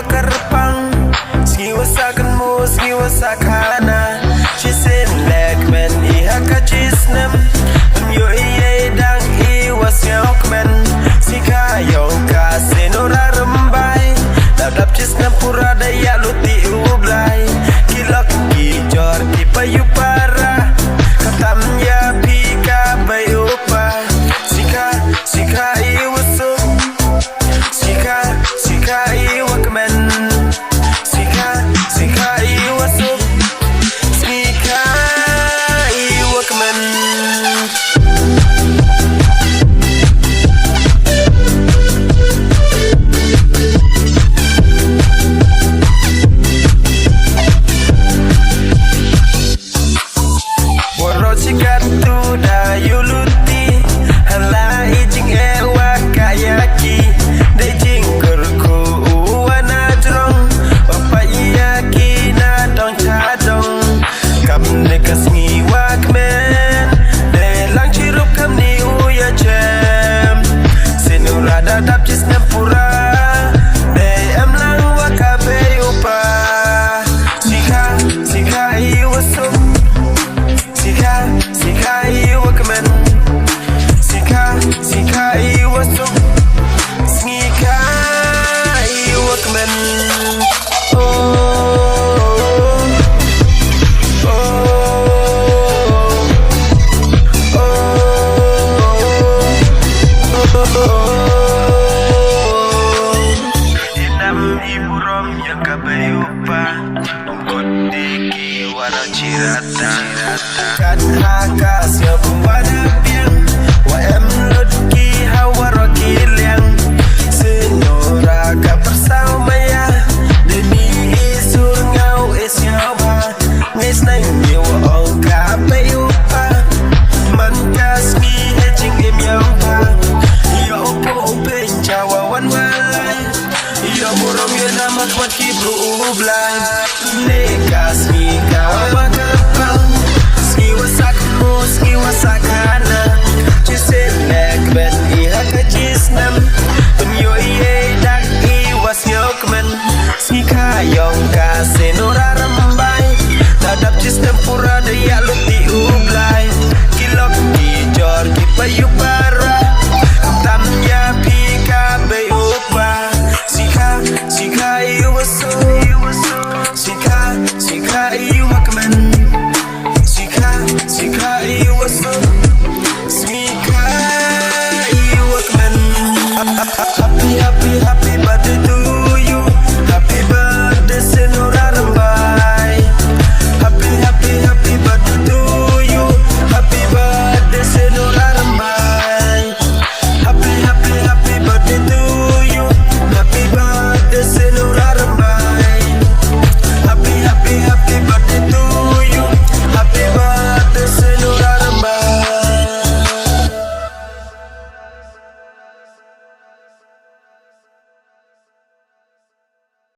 wakarpang skiwa sakan mo skiwa sakana chisin lekmen ihaka chisnem yo iye dang iwas yokmen sika yoka Senora Rymbai dap chisnem pura daya luti ublai kilok kijor kipayu para katam ya pika bayupa sika iwasu sika iwakmen sika iwasu sika iwakmen Sikatu da yuluti hala ijing ewa kayaki dejing kerku uwana drong papa iyaki na dong kadong kam nekas ngiwak men de lang chirup kam ni uya chem Senora dadap cis nempura de em lang wakabe upa sika iwasuk Sika iwakmen Sika iwasuk Sika iwakmen Inam ibu rom yang kabayupa Kodiki walau cirata Haka siapa pada piang wa em lutki hawaroki liang Senora ka bersama ya demi isul ngau isyaba nges nang nyewa oka payupa man kasmi hejing im yang pa yo opo pencawa wan walai yo murom yo namat wat kibru ublay ne kasmi kawa kapang skiwa sakana chisin lekben ihaka chisnem penyo iye dak iwas yokmen sika yongka Senora Rymbai dadap chisnem pura daya luti ublay kilok kijor kipayu para tamnya pika bayupa sika iwasu